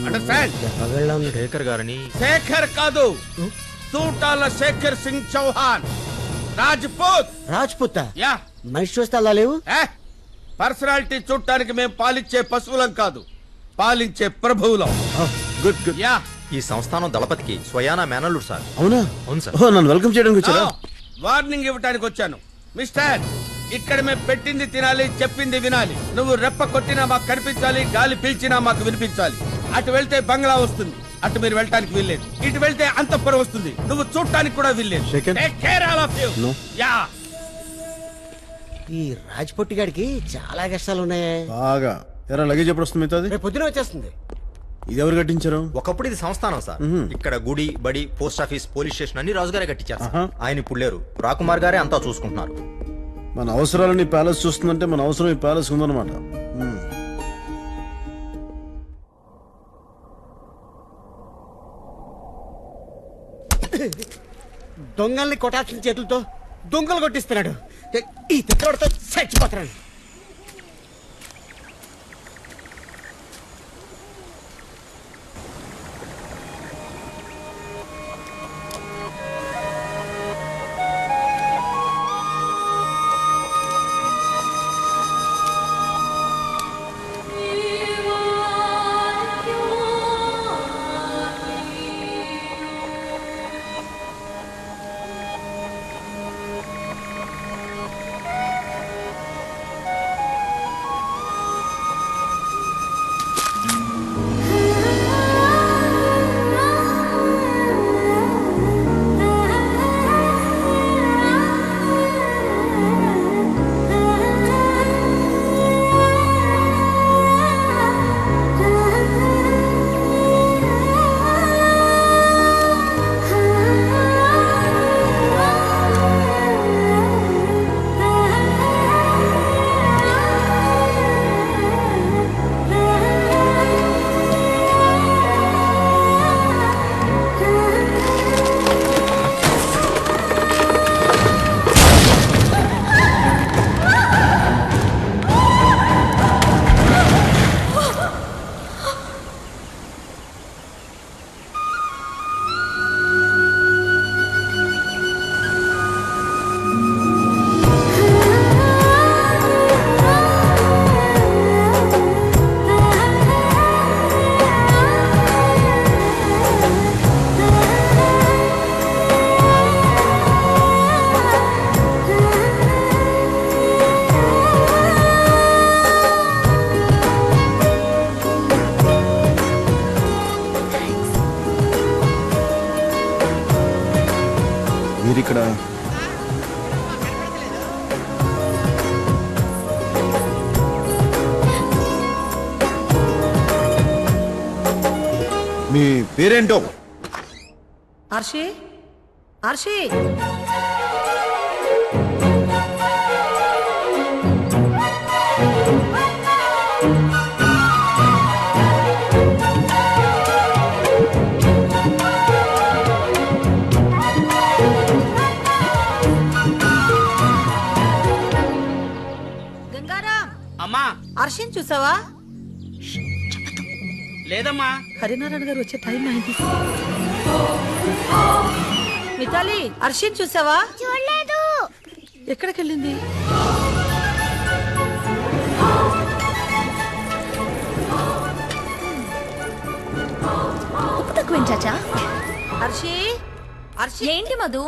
Understand? Shekhar గారని. శేఖర్ కాదు, తూటాల Shekhar Singh Chauhan, Rajput. Rajput yeah. మనిషి చూస్తే అలా లేవు. పర్సనాలిటీ చూడటానికి మేము పాలిచ్చే పశువులం కాదు, పాలించే ప్రభువులం. Good good. యా. ఈ సంస్థానం దళపతికి స్వయానా మేనల్లుడు సార్. అవునా? అవును సార్. నన్ను వెల్కమ్ చేయడానికి వచ్చారా? వార్నింగ్ ఇవ్వడానికి వచ్చాను. మిస్టర్, ఇక్కడ మేము పెట్టింది తినాలి, చెప్పింది వినాలి. నువ్వు రెప్ప కొట్టినా మాకు కనిపించాలి, గాలి పీల్చినా మాకు వినిపించాలి. అటు వెళ్తే బంగ్లా వస్తుంది, అటు మీరు వెళ్ళటానికి వీల్లేదు. ఇటు వెళ్తే అంతఃపురం వస్తుంది, నువ్వు చూడటానికి కూడా వీల్లేదు. Take care all of you. Yeah. ఈ రాజ్పొట్టి గారికి చాలా కష్టాలు ఉన్నాయి. బాగా ఎరా లగేజ్ ఎప్పుడు వస్తుంది మిగతాది? రేపు పొద్దున వచ్చేస్తుంది. ఇది ఎవరు కట్టించారు? ఒకప్పుడు ఇది సంస్థానం సార్. ఇక్కడ గుడి, బడి, పోస్ట్ ఆఫీస్, పోలీస్ స్టేషన్ అన్ని రాజుగారే కట్టించారు సార్. ఆయన ఇప్పుడు లేరు, రాకుమార్ గారే అంతా చూసుకుంటున్నారు. మన అవసరాలని ప్యాలెస్ చూస్తుందంటే మన అవసరం ఈ ప్యాలెస్ ఉందన్నమాట. దొంగల్ని కొట్టాల్సిన చేతులతో దొంగలు కొట్టిస్తున్నాడు. ఈ తిక్కడితో చచ్చిపోతున్నాడు. ఇక్కడ మీ పేరేంటో? ఆర్షి, ఆర్షి. హర్షిని చూసావా? లేదమ్మా. హరినారాయణ గారు వచ్చే టైం అయింది. మితాలి, హర్షిని చూసావా? చూడలేదు. ఎక్కడికి వెళ్ళింది? చాచా. హర్షి, హర్షి. ఏంటి మధు,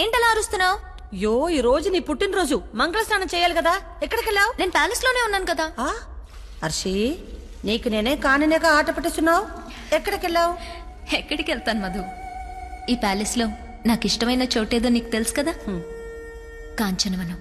ఏంటలా అరుస్తున్నావు? యో, ఈ రోజు నీ పుట్టినరోజు, మంగళ స్నానం చేయాలి కదా. ఎక్కడికి వెళ్ళావు? నేను ప్యాలెస్ లోనే ఉన్నాను కదా. హర్షి, నీకు నేనే కాననేగా ఆట పట్టిస్తున్నావు. ఎక్కడికి వెళ్ళావు? ఎక్కడికి వెళ్తాను మధు, ఈ ప్యాలెస్ లో నాకు ఇష్టమైన చోటేదో నీకు తెలుసు కదా. కాంచనవనం,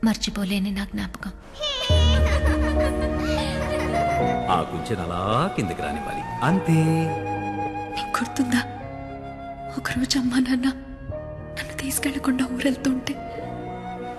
మర్చిపోలేని నా జ్ఞాపకం. ఆ కుంచెను అలా కిందకి రానివ్వాలి, అంతే. నీకు గుర్తుందా, ఒకరోజు అమ్మా నాన్న నన్ను తీసుకెళ్లకుండా ఊరెళ్తుంటే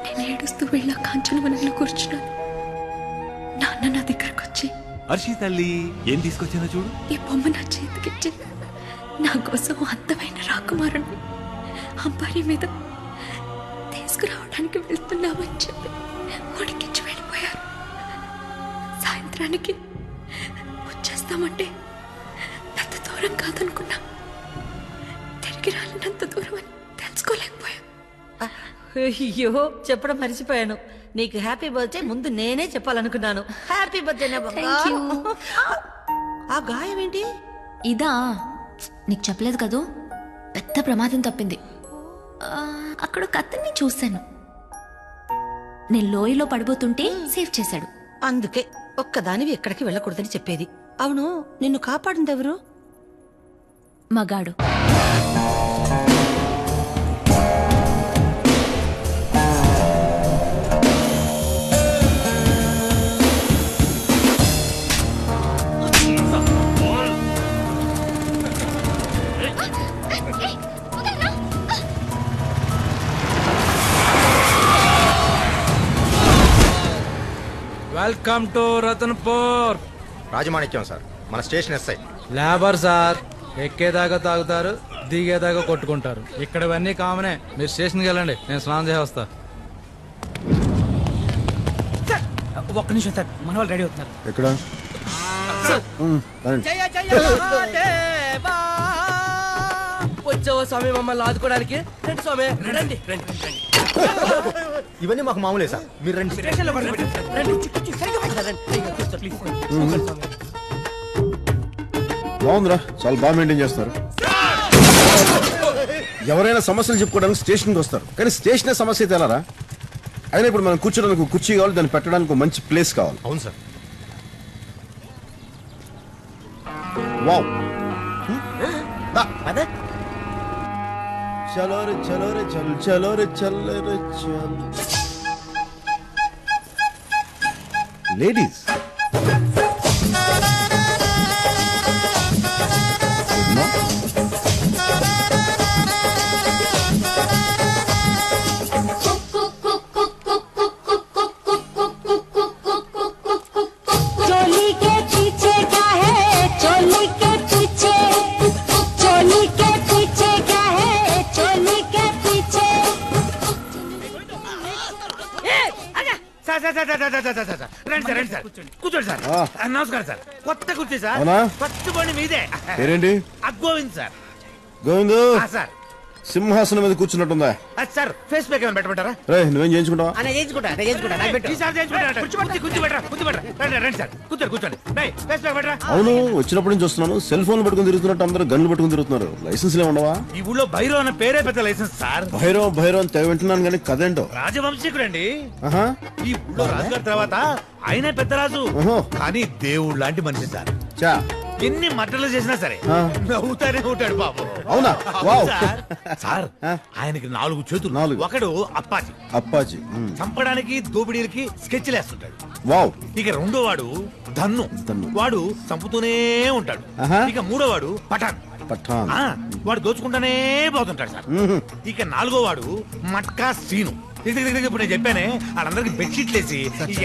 నేను ఏడుస్తూ వెళ్ళా కాంచనవనంలో కూర్చున్నాను. నాన్న నా దగ్గరకు వచ్చి, హర్షి తల్లి, ఏం తీసుకొచ్చానో చూడు. ఈ బొమ్మ నా చేతికిచ్చి నా కోసం అందమైన రాకుమారుణ్ణి అంబారీ మీద తీసుకురావడానికి వెళ్తున్నామని చెప్పి ఉడికించి వెళ్ళిపోయారు. సాయంత్రానికి వచ్చేస్తామంటే దూరం కాదనుకున్నా, తిరిగి రాలేనంత దూరం అని తెలుసుకోలేకపోయా. అయ్యో చెప్పడం మర్చిపోయాను. నీకు హ్యాపీ బర్త్డే ముందు నేనే చెప్పాలనుకున్నాను. Happy birthday. Thank you. ఆ గాయం ఏంటి? ఇదా, నీకు చెప్పలేదు కదూ, పెద్ద ప్రమాదం తప్పింది. అక్కడ కత్తిని చూశాను, నేను లోయలో పడిపోతుంటే సేవ్ చేశాడు. అందుకే ఒక్కదానివి ఎక్కడికి వెళ్ళకూడదని చెప్పేది. అవును, నిన్ను కాపాడింది ఎవరు? మగాడు. Welcome to Ratanpur. Rajamanikyam sir, మన స్టేషన్ ఎస్ఐ. లేబర్ సార్, ఎక్కేదాకా తాగుతారు, దిగేదాకా కొట్టుకుంటారు. ఇక్కడ ఇవన్నీ కామనే. మీరు స్టేషన్కి వెళ్ళండి, నేను స్నానం చేసి వస్తా. ఒక్క నిమిషం సార్, మన వాళ్ళు రెడీ అవుతున్నారు. ఎక్కడ వచ్చావా స్వామి మమ్మల్ని ఆదుకోవడానికి? రండి స్వామి, రండి రండి రండి. ఇవన్నీ మాకు మామూలే సార్, మీరు రండి. స్టేషన్లో పడుకో పెట్టండి. రండి, సరిగ్గా పెట్టండి, రండి. అయ్యో, కూర్చో, ప్లీజ్. బాగుందిరా, చాలా బాగా మెయింటైన్ చేస్తారు. ఎవరైనా సమస్యలు చెప్పుకోవడానికి స్టేషన్కి వస్తారు, కానీ స్టేషనే సమస్య అయితే ఎలారా? అయినా ఇప్పుడు మనం కూర్చోడానికి ఒక కుర్చీ కావాలి, దాన్ని పెట్టడానికి ఒక మంచి ప్లేస్ కావాలి. అవును సార్. వావ్, అదే చలో రే చలో రే చల్ చలో రే చల్ రే చల్. లేడీస్ రండి సార్, రండి సార్, కూర్చోండి సార్. నమస్కారం సార్. కొత్త కుర్చీ సార్, అవునా? ఫస్ట్ బండి మీదే. పేరేంటి? అగ్గోవింద్ సార్. గోవిందు, సార్ సింహాసనం మీద కూర్చున్నట్టుందా? సార్, ఫేస్ ప్యాక్ ఏమైనా పెట్టమంటారా? రే, నువ్వేం చేయించుకుంటావా? నేను చేయించుకుంటా నాకు పెట్టు. ఈసారి చేయించుకుంటారా? కుర్చీ పెట్టరా, రండి రండి సార్, కూర్చోండి. ఫేస్ ప్యాక్ పెట్టరా. అవును, వచ్చినప్పటి నుంచి వస్తున్నాను. సెల్ ఫోన్ పట్టుకుని తిరుగుతున్నట్టు అందరూ గన్లు పట్టుకుని తిరుగుతున్నారు. లైసెన్స్ ఉండవా? ఈ ఊళ్ళో భైరవ్ అన్న పేరే పెద్ద లైసెన్స్ సార్. భైరవ్ భైరవ్ అని తెగ వింటున్నాను, కానీ కదేంటో. రాజవంశీకుడండి. ఆహా, ఈ ఊళ్ళో రాజుగారి తర్వాత ఆయనే పెద్ద రాజు. ఓహో. కానీ దేవుడు లాంటి మనిషి సార్. చా, ఎన్ని మట్టలు చేసినా సరే నవ్వుతానే ఉంటాడు బాబు. అవునా? వావ్. సార్, ఆయనకి 4 చేతులు. 4. ఒకడు అప్పాజీ, అప్పాజీ. చంపడానికి దోపిడీలకి స్కెచ్లు వేస్తుంటాడు. వావ్. ఇక రెండో వాడు ధన్ను, వాడు చంపుతూనే ఉంటాడు. ఆహా. ఇక మూడో వాడు పఠాన్, పఠాన్. వాడు దోచుకుంటానే పోతుంటాడు సార్. ఇక 4గో వాడు మట్కా సీను. ఇప్పుడు నేను చెప్పానే, వాళ్ళందరికి బెడ్షీట్లు వేసి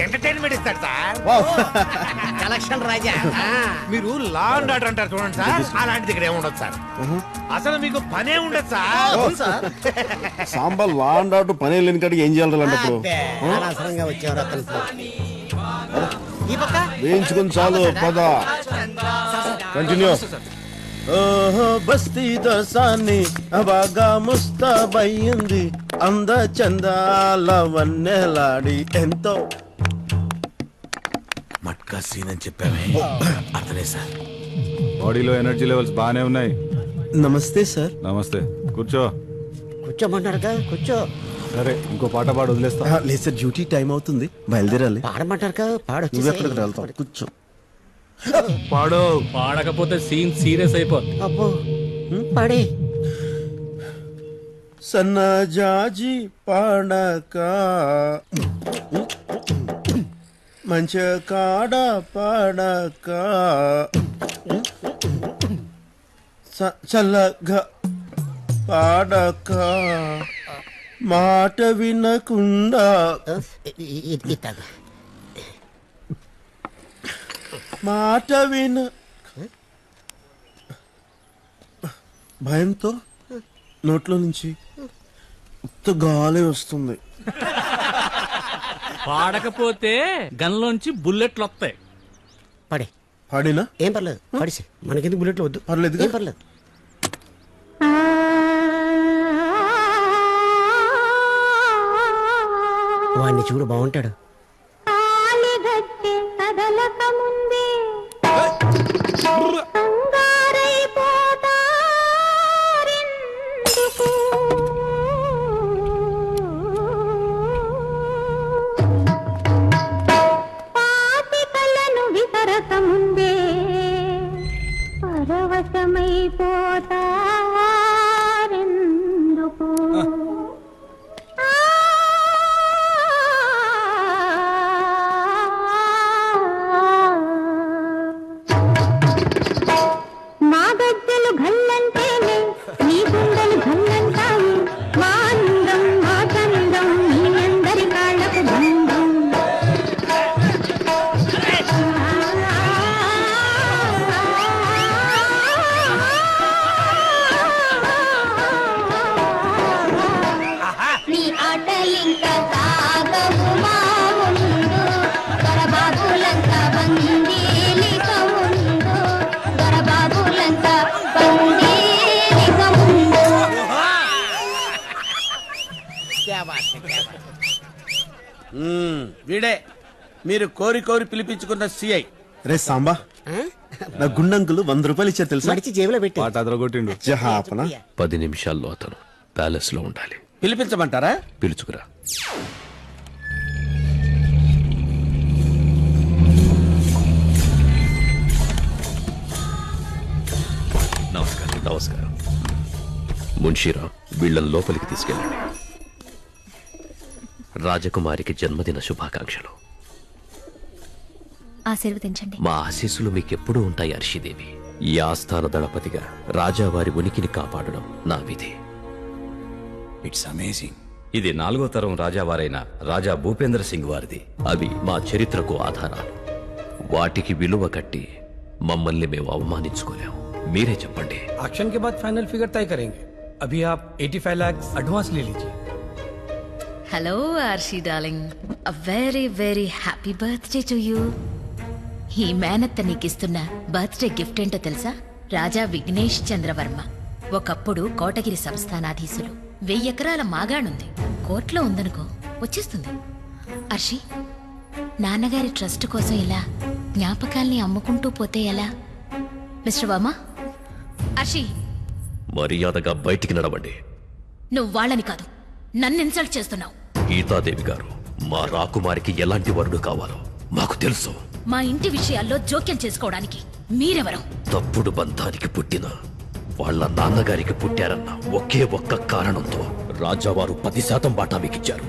ఎంటర్టైన్మెంట్ ఇస్తాడు సార్. కలెక్షన్ రాజా. మీరు లా అండ్ ఆర్డర్ అంటారు చూడండి సార్, అలాంటిది ఇక్కడ ఏముండదు సార్. అసలు మీకు పనే ఉండదు sir. Sambar law and order పని లేని కాడికి ఏం చేయాలంటప్పుడు అనవసరంగా వచ్చేవారు అతను. ఈ పక్క వేయించుకుని చాలు, పద కంటిన్యూ. ఓహో బస్తీ దర్శాన్ని బాగా ముస్తాబయ్యింది, అంద చందాల వన్నెలాడి ఎంతో. మట్కా సీన్ అని చెప్పామే, అతనే సార్. బాడీలో ఎనర్జీ లెవెల్స్ బాగానే ఉన్నాయి. నమస్తే సార్. నమస్తే, కూర్చో. కూర్చోమంటారుగా, కూర్చో. సరే, ఇంకో పాట పాడు, వదిలేస్తా. లేదు సార్, డ్యూటీ టైం అవుతుంది, బయలుదేరాలి. పాడమంటారుగా, పాడు. నువ్వు ఎక్కడికి వెళ్తావు? కూర్చో. పాడు. పాడకపోతే సీన్ సీరియస్ అయిపోతుంది. అబ్బో, పాడే. సన్నజాజి పాడక మంచి కాడ పాడక చల్లగా పాడక మాట వినకుండా మాట విన భయంతో నోట్లో నుంచి ఉత్త గాలి వస్తుంది. పాడకపోతే గన్లోంచి బుల్లెట్లు వస్తాయి. పడే. పాడినా ఏం పర్లేదు పడిసి మనకెందుకు బుల్లెట్లు వద్దు పర్లేదు ఏం పర్లేదు వాడిని చూడు బాగుంటాడు వీడే మీరు కోరి కోరి పిలిపించుకున్న సిఐ. రే సాంబా నా గుండంకులు 100 రూపాయలు ఇచ్చారు తెలుసా మడిచి జేబులో పెట్టి పాట అదరగొట్టిండు. జహాపన 10 నిమిషాల్లో అతను ప్యాలెస్ లో ఉండాలి. పిలిపించమంటారా? పిలుచుకురా. నమస్కారం. నమస్కారం. మున్షీరా, వీళ్ళని లోపలికి తీసుకెళ్ళండి. రాజకుమారికి జన్మదిన శుభాకాంక్షలు. ఆశీర్వదించండి. మా ఆశీస్సులు మీకెప్పుడూ ఉంటాయి అర్షిదేవి. ఈ ఆస్థాన దళపతిగా రాజావారి ఉనికిని కాపాడడం నా విధి. It's amazing. ఇది 4వ తరం రాజావారైన రాజా భూపేంద్ర సింగ్ వారిది. అవి మా చరిత్రకు ఆధారాలు. వాటికి విలువ కట్టి మమ్మల్ని మేము అవమానించుకోలేము. మీరే చెప్పండి. एक्शन के बाद फाइनल फिगर तय करेंगे. अभी आप 85 लाख एडवांस ले लीजिए. Hello Arshi darling, a very very happy birthday to you. ఈ మేనత్త నీకిస్తున్న బర్త్డే గిఫ్ట్ ఏంటో తెలుసా? రాజా విఘ్నేష్ చంద్రవర్మ. ఒకప్పుడు కోటగిరి సంస్థానాధీశులు. 1000 ఎకరాల మాగాణుంది. కోర్టులో ఉందనుకో, వచ్చేస్తుంది. అర్షి, నాన్నగారి ట్రస్ట్ కోసం ఇలా జ్ఞాపకాల్ని అమ్ముకుంటూ పోతే ఎలా? మిస్టర్ వర్మ, అర్షి, మర్యాదగా బయటికి నడవండి. నువ్వు వాళ్ళని కాదు, నన్ను ఇన్సల్ట్ చేస్తున్నావు. గీతాదేవి గారు, మా రాకుమారికి ఎలాంటి వరుడు కావాలో మాకు తెలుసు. మా ఇంటి విషయాల్లో జోక్యం చేసుకోవడానికి మీరెవరు? తప్పుడు బంధానికి పుట్టిన వాళ్ళ నాన్నగారికి పుట్టారన్న ఒకే ఒక్క కారణంతో రాజావారు 10% వాటా మీకిచ్చారు.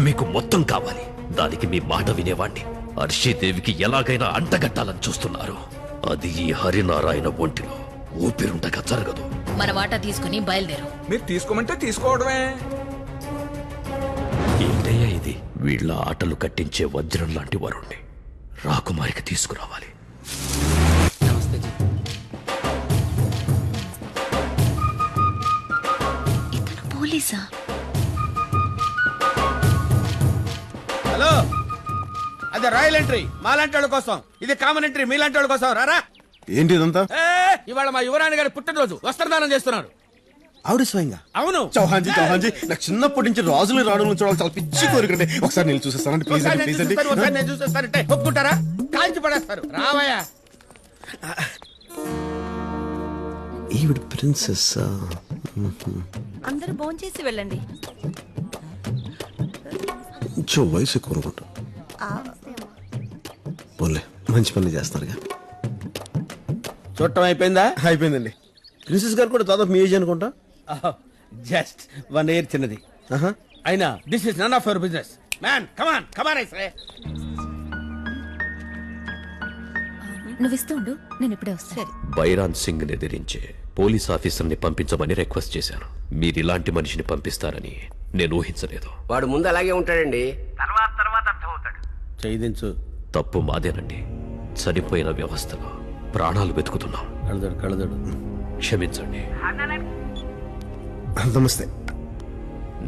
మీకు మొత్తం కావాలి. దానికి మీ మాట వినేవాణ్ణి అర్షీదేవికి ఎలాగైనా అంటగట్టాలని చూస్తున్నారు. అది ఈ హరినారాయణ ఒంటిలో ఊపిరుండగా జరగదు. మన వాటా తీసుకుని బయలుదేరు. మీరు తీసుకోమంటే తీసుకోవడమే. ఏంటయ్యా ఇది? వీళ్ళ ఆటలు కట్టించే వజ్రం లాంటి వరుణ్ణి రాకుమారికి తీసుకురావాలి. ఇతను పోలీసా? హలో, అది రాయల్ ఎంట్రీ మాలాంటి వాళ్ళ కోసం, ఇది కామన్ ఎంట్రీ మీలాంటి వాళ్ళ కోసం. రారా. ఏంటి ఇదంతా? ఇవాళ మా యువరాణి గారి పుట్టినరోజు, వస్త్రదానం చేస్తున్నారు. ఆవిడ స్వయంగా? అవును. చౌహాన్జీ నాకు చిన్నప్పటి నుంచి రాజులు రావడం చూడాలి చాలా పిచ్చి కోరికండి. ఒకసారి నేను చూసేస్తానండి ప్లీజ్ అండి, ప్లీజ్ అండి. ఒకసారి నేను చూసేస్తానంటే ఒప్పుకుంటారా? కాల్చి పడేస్తారు. రావయ్యా. ఈవిడ ప్రిన్సెస్. అందరూ భోంచేసి వెళ్ళండి. కొంచెం వయసు ఎక్కువ అనుకుంటా. పోలే, మంచి పని చేస్తారుగా. చూడటం అయిపోయిందా? అయిపోయిందండి. ప్రిన్సెస్ గారు కూడా దాదాపు మీ ఏజ్ అనుకుంటా. జస్ట్ 1 year చిన్నది. అయినా this is none of your business man. Come on come on I say. నువ్వు ఇస్తూ ఉండు, నేను ఇప్పుడే వస్తాను. బైరాన్ సింగ్ ని ఎదిరించే పోలీస్ ఆఫీసర్ని పంపించమని రిక్వెస్ట్ చేశాను. మీరు ఇలాంటి మనిషిని పంపిస్తారని నేను ఊహించలేదు. వాడు ముందు అలాగే ఉంటాడండి, తర్వాత అర్థమవుతాడు. చేయించు. తప్పు మాదేనండి. చనిపోయిన వ్యవస్థలో ప్రాణాలు వెతుకుతున్నాం. కళ్ళదోడు కళ్ళదోడు. క్షమించండి. నమస్తే.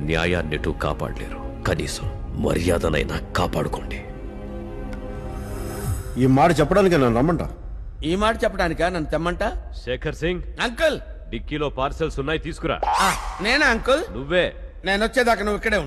న్యాయాన్నిటూ కాపాడలేరు, కనీసం మర్యాదనైనా కాపాడుకోండి. ఈ మాట చెప్పడానికి నన్ను రమ్మంట. ఈ మాట చెప్పడానికా నన్ను తెమ్మంట? శేఖర్ సింగ్, అంకుల్ డిక్కీలో పార్సెల్స్ ఉన్నాయి, తీసుకురా. నేనా అంకుల్? నువ్వే. నేను వచ్చేదాకా నువ్వు ఇక్కడే ఉండు.